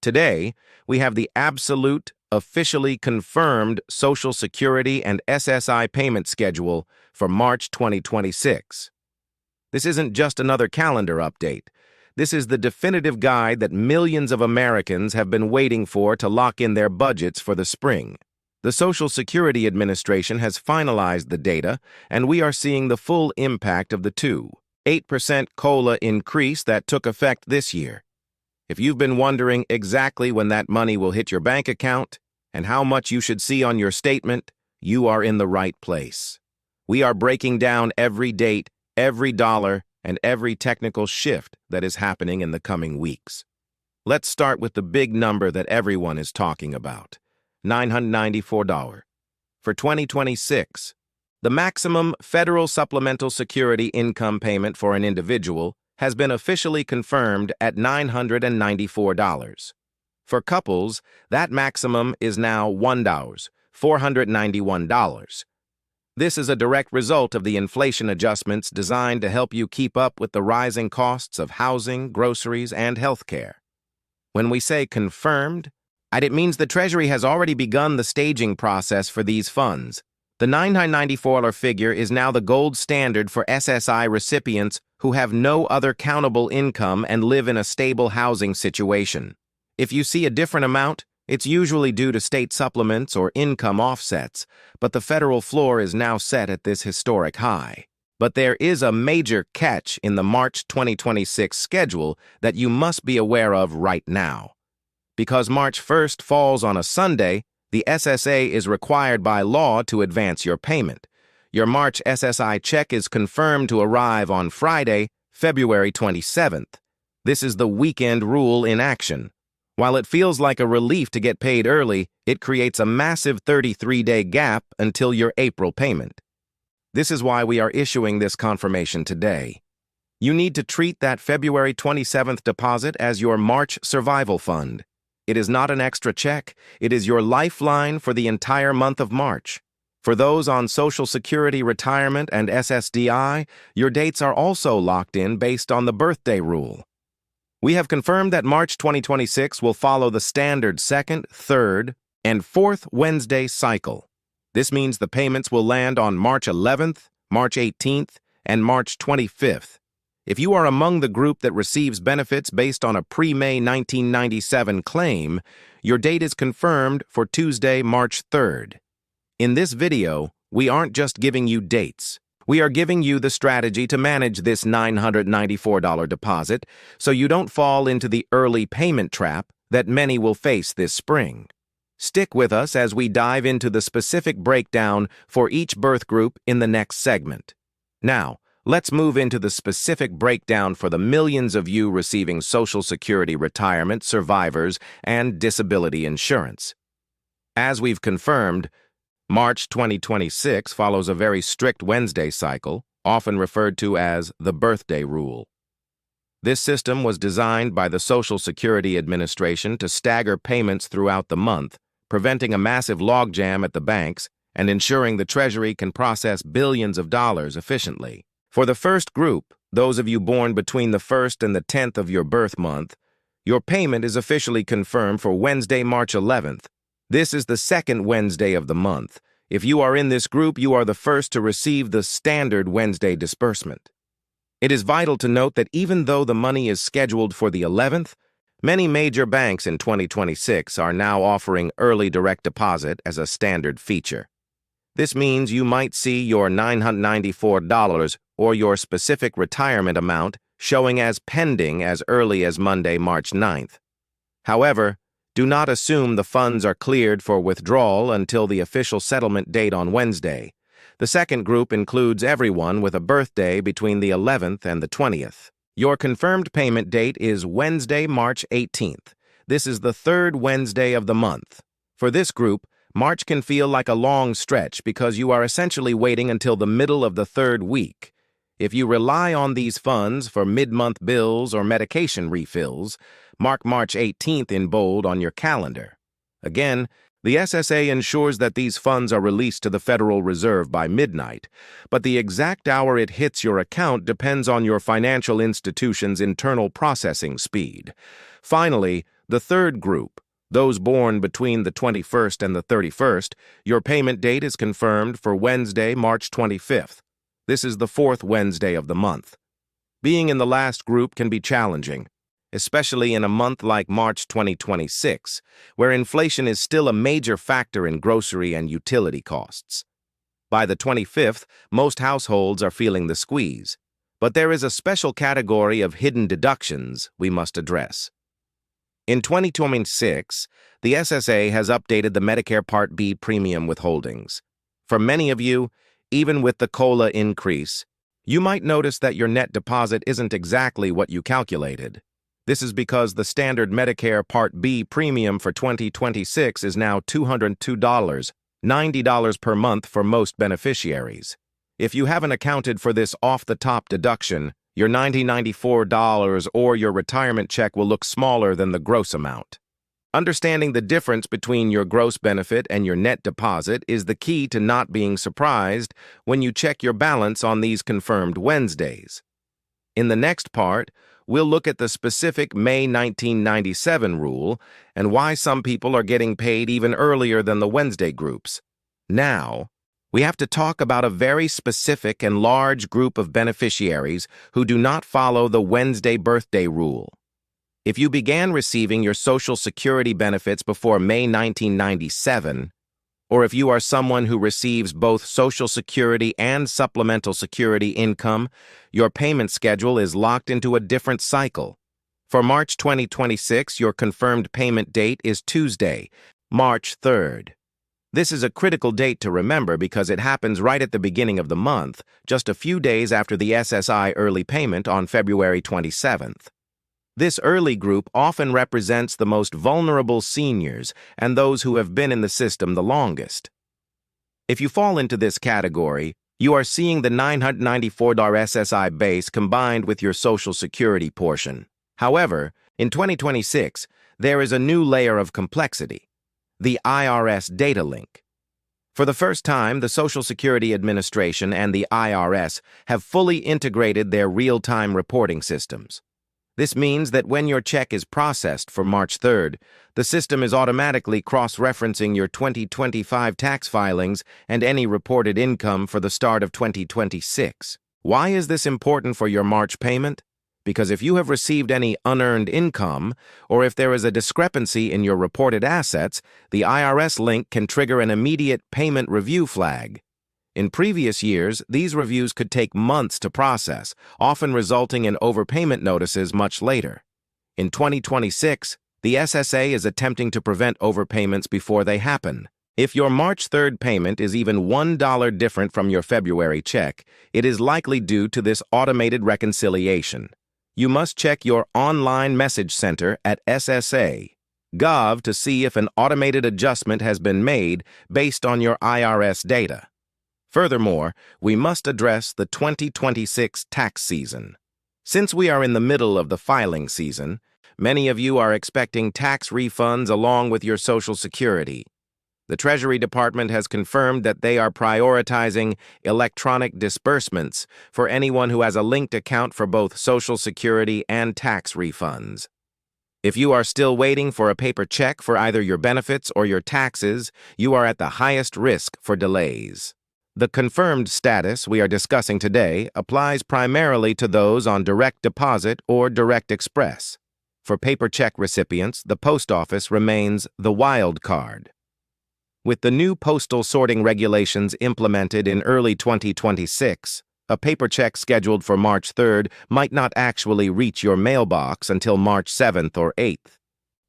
Today, we have the absolute, officially confirmed Social Security and SSI payment schedule for March 2026. This isn't just another calendar update. This is the definitive guide that millions of Americans have been waiting for to lock in their budgets for the spring. The Social Security Administration has finalized the data, and we are seeing the full impact of the 8% COLA increase that took effect this year. If you've been wondering exactly when that money will hit your bank account and how much you should see on your statement, you are in the right place. We are breaking down every date, every dollar, and every technical shift that is happening in the coming weeks. Let's start with the big number that everyone is talking about, $994. For 2026, the maximum federal supplemental security income payment for an individual has been officially confirmed at $994. For couples, that maximum is now $491. This is a direct result of the inflation adjustments designed to help you keep up with the rising costs of housing, groceries, and healthcare. When we say confirmed, it means the Treasury has already begun the staging process for these funds. The $994 figure is now the gold standard for SSI recipients who have no other countable income and live in a stable housing situation. If you see a different amount, it's usually due to state supplements or income offsets, but the federal floor is now set at this historic high. But there is a major catch in the March 2026 schedule that you must be aware of right now. Because March 1st falls on a Sunday, the SSA is required by law to advance your payment. Your March SSI check is confirmed to arrive on Friday, February 27th. This is the weekend rule in action. While it feels like a relief to get paid early, it creates a massive 33-day gap until your April payment. This is why we are issuing this confirmation today. You need to treat that February 27th deposit as your March survival fund. It is not an extra check. It is your lifeline for the entire month of March. For those on Social Security retirement and SSDI, your dates are also locked in based on the birthday rule. We have confirmed that March 2026 will follow the standard second, third, and fourth Wednesday cycle. This means the payments will land on March 11th, March 18th, and March 25th. If you are among the group that receives benefits based on a pre-May 1997 claim, your date is confirmed for Tuesday, March 3rd. In this video, we aren't just giving you dates. We are giving you the strategy to manage this $994 deposit so you don't fall into the early payment trap that many will face this spring. Stick with us as we dive into the specific breakdown for each birth group in the next segment. Now, let's move into the specific breakdown for the millions of you receiving Social Security retirement, survivors, and disability insurance. As we've confirmed, March 2026 follows a very strict Wednesday cycle, often referred to as the birthday rule. This system was designed by the Social Security Administration to stagger payments throughout the month, preventing a massive logjam at the banks and ensuring the Treasury can process billions of dollars efficiently. For the first group, those of you born between the 1st and the 10th of your birth month, your payment is officially confirmed for Wednesday, March 11th. This is the second Wednesday of the month. If you are in this group, you are the first to receive the standard Wednesday disbursement. It is vital to note that even though the money is scheduled for the 11th, many major banks in 2026 are now offering early direct deposit as a standard feature. This means you might see your $994 or your specific retirement amount showing as pending as early as Monday, March 9th. However, do not assume the funds are cleared for withdrawal until the official settlement date on Wednesday. The second group includes everyone with a birthday between the 11th and the 20th. Your confirmed payment date is Wednesday, March 18th. This is the third Wednesday of the month. For this group, March can feel like a long stretch because you are essentially waiting until the middle of the third week. If you rely on these funds for mid-month bills or medication refills, mark March 18th in bold on your calendar. Again, the SSA ensures that these funds are released to the Federal Reserve by midnight, but the exact hour it hits your account depends on your financial institution's internal processing speed. Finally, The third group, those born between the 21st and the 31st, your payment date is confirmed for Wednesday, March 25th. This is the fourth Wednesday of the month. Being in the last group can be challenging, especially in a month like March 2026, where inflation is still a major factor in grocery and utility costs. By the 25th, most households are feeling the squeeze, but there is a special category of hidden deductions we must address. In 2026, the SSA has updated the Medicare Part B premium withholdings. For many of you, even with the COLA increase, you might notice that your net deposit isn't exactly what you calculated. This is because the standard Medicare Part B premium for 2026 is now $202, $90 per month for most beneficiaries. If you haven't accounted for this off-the-top deduction, your $94 or your retirement check will look smaller than the gross amount. Understanding the difference between your gross benefit and your net deposit is the key to not being surprised when you check your balance on these confirmed Wednesdays. In the next part, we'll look at the specific May 1997 rule and why some people are getting paid even earlier than the Wednesday groups. Now, we have to talk about a very specific and large group of beneficiaries who do not follow the Wednesday birthday rule. If you began receiving your Social Security benefits before May 1997, or if you are someone who receives both Social Security and Supplemental Security income, your payment schedule is locked into a different cycle. For March 2026, your confirmed payment date is Tuesday, March 3rd. This is a critical date to remember because it happens right at the beginning of the month, just a few days after the SSI early payment on February 27th. This early group often represents the most vulnerable seniors and those who have been in the system the longest. If you fall into this category, you are seeing the $994 SSI base combined with your Social Security portion. However, in 2026, there is a new layer of complexity, the IRS data link. For the first time, the Social Security Administration and the IRS have fully integrated their real-time reporting systems. This means that when your check is processed for March 3rd, the system is automatically cross-referencing your 2025 tax filings and any reported income for the start of 2026. Why is this important for your March payment? Because if you have received any unearned income, or if there is a discrepancy in your reported assets, the IRS link can trigger an immediate payment review flag. In previous years, these reviews could take months to process, often resulting in overpayment notices much later. In 2026, the SSA is attempting to prevent overpayments before they happen. If your March 3rd payment is even $1 different from your February check, it is likely due to this automated reconciliation. You must check your online message center at SSA.gov to see if an automated adjustment has been made based on your IRS data. Furthermore, we must address the 2026 tax season. Since we are in the middle of the filing season, many of you are expecting tax refunds along with your Social Security. The Treasury Department has confirmed that they are prioritizing electronic disbursements for anyone who has a linked account for both Social Security and tax refunds. If you are still waiting for a paper check for either your benefits or your taxes, you are at the highest risk for delays. The confirmed status we are discussing today applies primarily to those on direct deposit or direct express. For paper check recipients, the post office remains the wild card. With the new postal sorting regulations implemented in early 2026, a paper check scheduled for March 3rd might not actually reach your mailbox until March 7th or 8th.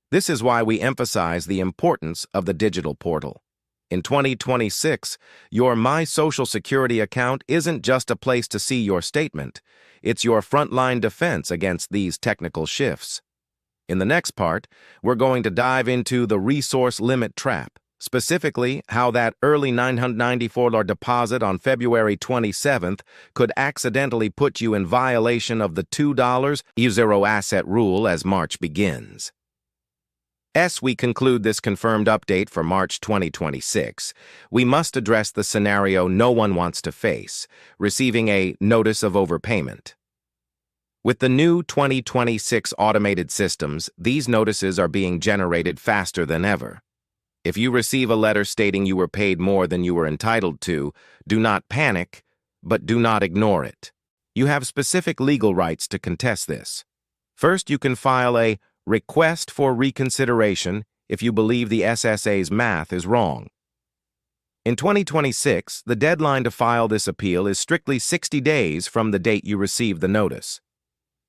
This is why we emphasize the importance of the digital portal. In 2026, your My Social Security account isn't just a place to see your statement, it's your frontline defense against these technical shifts. In the next part, we're going to dive into the resource limit trap, specifically how that early $994 deposit on February 27th could accidentally put you in violation of the $2 zero asset rule as March begins. As we conclude this confirmed update for March 2026, we must address the scenario no one wants to face, receiving a notice of overpayment. With the new 2026 automated systems, these notices are being generated faster than ever. If you receive a letter stating you were paid more than you were entitled to, do not panic, but do not ignore it. You have specific legal rights to contest this. First, you can file a request for reconsideration if you believe the SSA's math is wrong. In 2026, the deadline to file this appeal is strictly 60 days from the date you received the notice.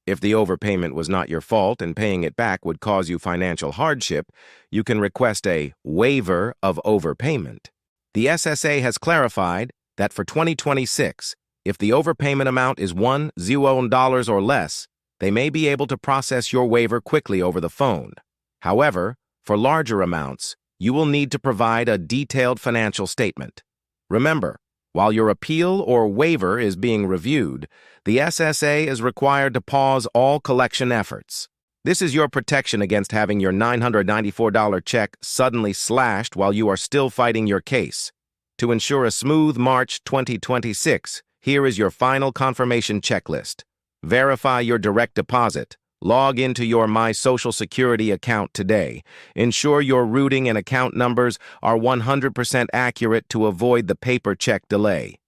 If the overpayment was not your fault and paying it back would cause you financial hardship, you can request a waiver of overpayment. The SSA has clarified that for 2026, if the overpayment amount is $10 or less, they may be able to process your waiver quickly over the phone. However, for larger amounts, you will need to provide a detailed financial statement. Remember, while your appeal or waiver is being reviewed, the SSA is required to pause all collection efforts. This is your protection against having your $994 check suddenly slashed while you are still fighting your case. To ensure a smooth March 2026, here is your final confirmation checklist. Verify your direct deposit. Log into your My Social Security account today. Ensure your routing and account numbers are 100% accurate to avoid the paper check delay.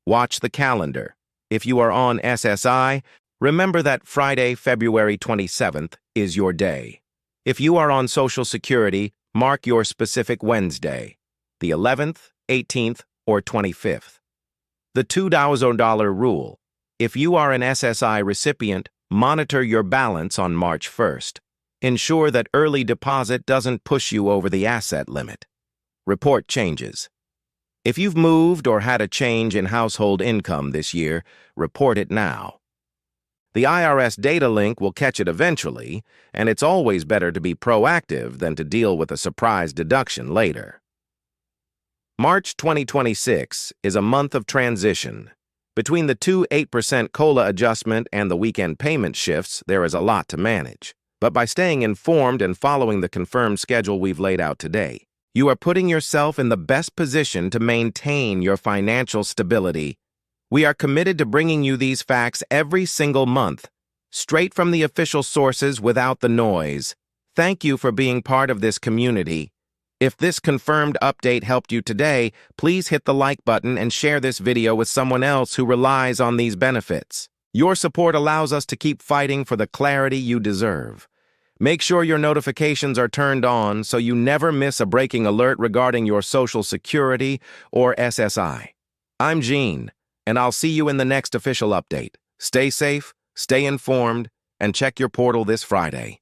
Watch the calendar. If you are on SSI, remember that Friday, February 27th is your day. If you are on Social Security, mark your specific Wednesday, the 11th, 18th, or 25th. The $2,000 rule. If you are an SSI recipient, monitor your balance on March 1st. Ensure that early deposit doesn't push you over the asset limit. Report changes. If you've moved or had a change in household income this year, report it now. The IRS data link will catch it eventually, and it's always better to be proactive than to deal with a surprise deduction later. March 2026 is a month of transition. Between the two 8% COLA adjustment and the weekend payment shifts, there is a lot to manage. But by staying informed and following the confirmed schedule we've laid out today, you are putting yourself in the best position to maintain your financial stability. We are committed to bringing you these facts every single month, straight from the official sources without the noise. Thank you for being part of this community. If this confirmed update helped you today, please hit the like button and share this video with someone else who relies on these benefits. Your support allows us to keep fighting for the clarity you deserve. Make sure your notifications are turned on so you never miss a breaking alert regarding your Social Security or SSI. I'm Gene, and I'll see you in the next official update. Stay safe, stay informed, and check your portal this Friday.